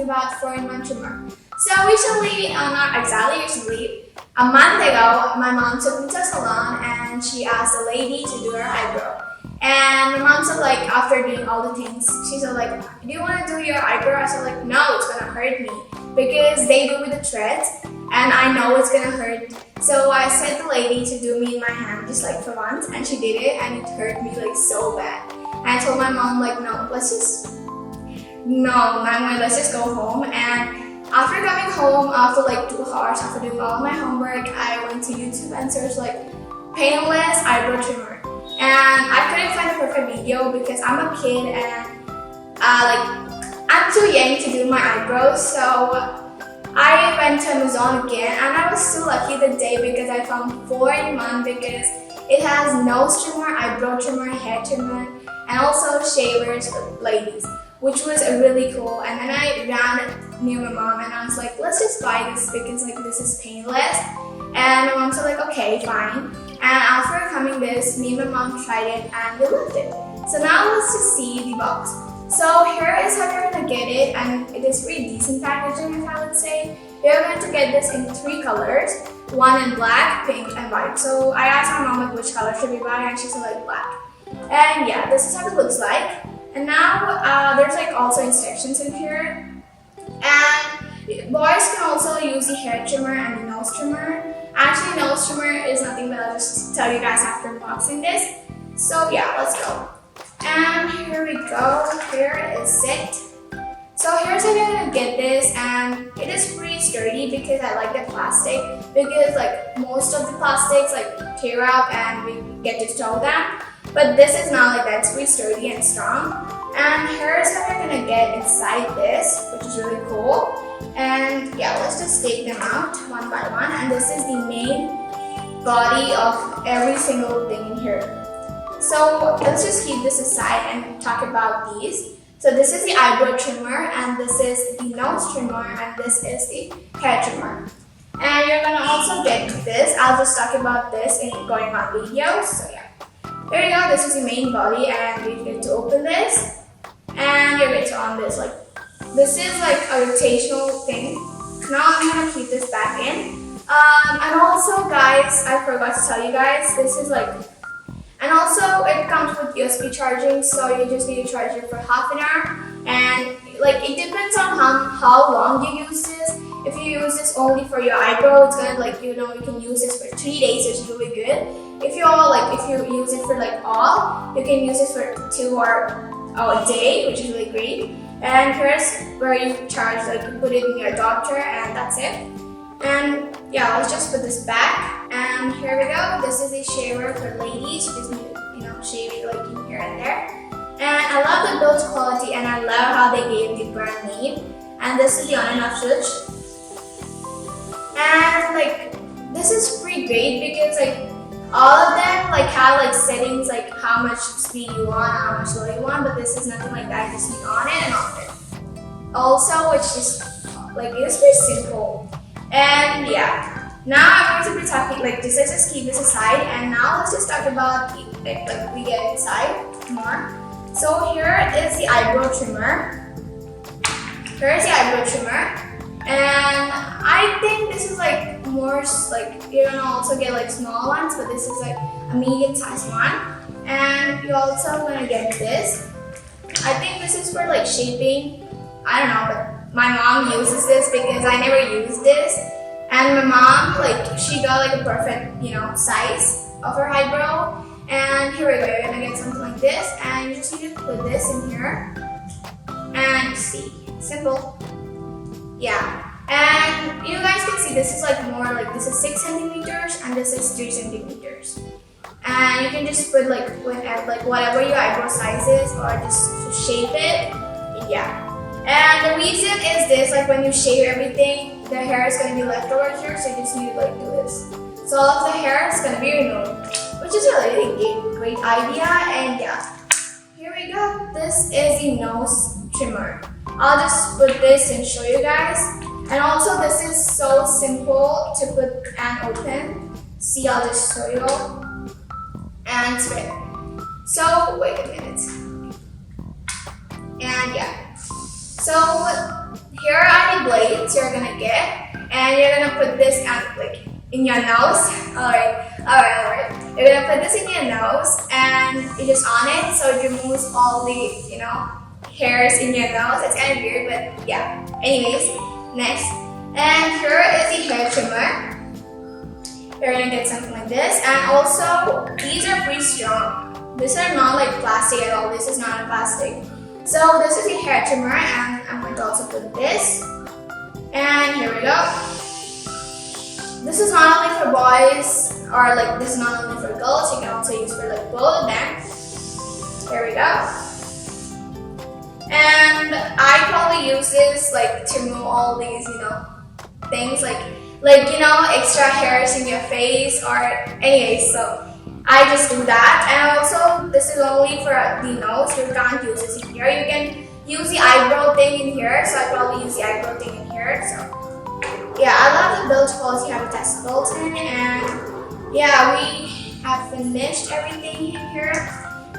about 4-in-1 trimmer. So recently, not exactly recently, a month ago, my mom took me to a salon and she asked the lady to do her eyebrow. And my mom said like, after doing all the things, she said like, do you want to do your eyebrow? I said like, no, it's gonna hurt me because they do with the threads and I know it's gonna hurt. So I said the lady to do me in my hand just like for once and she did it and it hurt me like so bad. And I told my mom like, let's just go home. And after coming home, after like 2 hours, after doing all my homework, I went to YouTube and searched like painless eyebrow trimmer. And I couldn't find a perfect video because I'm a kid and I'm too young to do my eyebrows. So I went to Amazon again and I was so lucky the day because I found 4-in-1 because it has nose trimmer, eyebrow trimmer, hair trimmer, and also shavers for ladies, which was really cool. And then I ran it near my mom and I was like, let's just buy this because like this is painless. And my mom said like, okay, fine. And after coming this, me and my mom tried it and we loved it. So now let's just see the box. So here is how you're gonna get it, and it is pretty decent packaging if I would say. You're going to get this in 3 colors, one in black, pink, and white. So I asked my mom like which color should we buy and she said like black. And yeah, this is how it looks like. And now there's like also instructions in here. And boys can also use the hair trimmer and the nose trimmer. Actually, nose trimmer is nothing but I'll just tell you guys after unboxing this. So yeah, let's go. And here we go. Here is it. So here's how you're gonna get this, and it is pretty sturdy because I like the plastic because like most of the plastics like tear up and we get to throw them. But this is not like that. It's pretty sturdy and strong. And here's how you're gonna get inside this, which is really cool. And yeah, let's just take them out one by one. And this is the main body of every single thing in here. So let's just keep this aside and talk about these. So this is the eyebrow trimmer, and this is the nose trimmer, and this is the hair trimmer. And you're gonna also get this. I'll just talk about this in going on videos. So yeah, there you go. This is the main body, and you get to open this, and you're going to on this. Like this is like a rotational thing. Now I'm gonna keep this back in. And also, guys, I forgot to tell you guys. This is like. And also it comes with USB charging, so you just need to charge it for half an hour. And like it depends on how long you use this. If you use this only for your eyebrow, it's gonna like you can use this for 3 days, which is really good. If you use it for like all, you can use it for 2 or a day, which is really great. And here's where you charge, like you put it in your adapter, and that's it. And yeah, let's just put this back. And here we go. This is a shaver for ladies. You just need to, shave it like in here and there. And I love the build quality, and I love how they gave the brand name. And this is the on and off switch. And like this is pretty great because like all of them like have like settings like how much speed you want, how much slow you want. But this is nothing like that. You just need on it and off it. Also, it's just like it's pretty simple. And yeah. Now I'm going to be talking like this. Let's just keep this aside, and now let's just talk about like we get inside more. So here is the eyebrow trimmer. Here's the eyebrow trimmer, and I think this is like more like you're gonna also get like small ones, but this is like a medium-sized one. And you're also gonna get this. I think this is for like shaping. I don't know, but my mom uses this because I never used this. And my mom, like, she got like a perfect, size of her eyebrow. And here we go, you're gonna get something like this. And you just need to put this in here. And see, simple. Yeah. And you guys can see this is like more like, this is 6 centimeters and this is 3 centimeters. And you can just put like whatever your eyebrow size is, or just to shape it. Yeah. And the reason is this, like when you shave everything, the hair is going to be left over here, so you just need to like do this. So all of the hair is going to be removed, which is a really great idea. And yeah, here we go. This is the nose trimmer. I'll just put this and show you guys. And also this is so simple to put and open. See, I'll just show you. And it's ready. So wait a minute. And yeah. So here are the blades you're gonna get, and you're gonna put this like in your nose. Alright. You're gonna put this in your nose, and you just on it, so it removes all the hairs in your nose. It's kind of weird, but yeah. Anyways, next, and here is the hair trimmer. You're gonna get something like this, and also these are pretty strong. These are not like plastic at all. This is not a plastic. So this is the hair trimmer, and I'm going to also put this. And here we go. This is not only for boys, or like this is not only for girls. You can also use for like both of them. Here we go. And I probably use this like to remove all these, things like extra hairs in your face, or anyways. So I just do that. And also this is only for the nose. You can't use this in here. You can use the eyebrow thing in here. So I probably use the eyebrow thing in here. So yeah, I love the build quality of Tessa Bolton. And yeah, we have finished everything in here.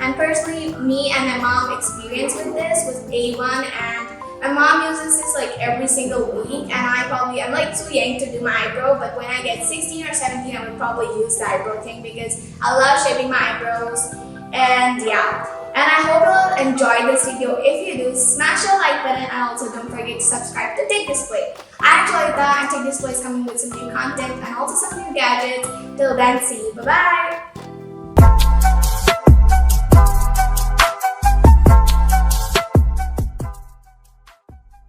And personally, me and my mom experience with this with A1, and my mom uses this like every single week, and I'm like too young to do my eyebrow, but when I get 16 or 17, I would probably use the eyebrow thing because I love shaping my eyebrows. And yeah, and I hope you'll enjoy this video. If you do, smash the like button, and also don't forget to subscribe to Tech Display. I enjoyed that, and Tech Display is coming with some new content and also some new gadgets. Till then, see you. Bye-bye!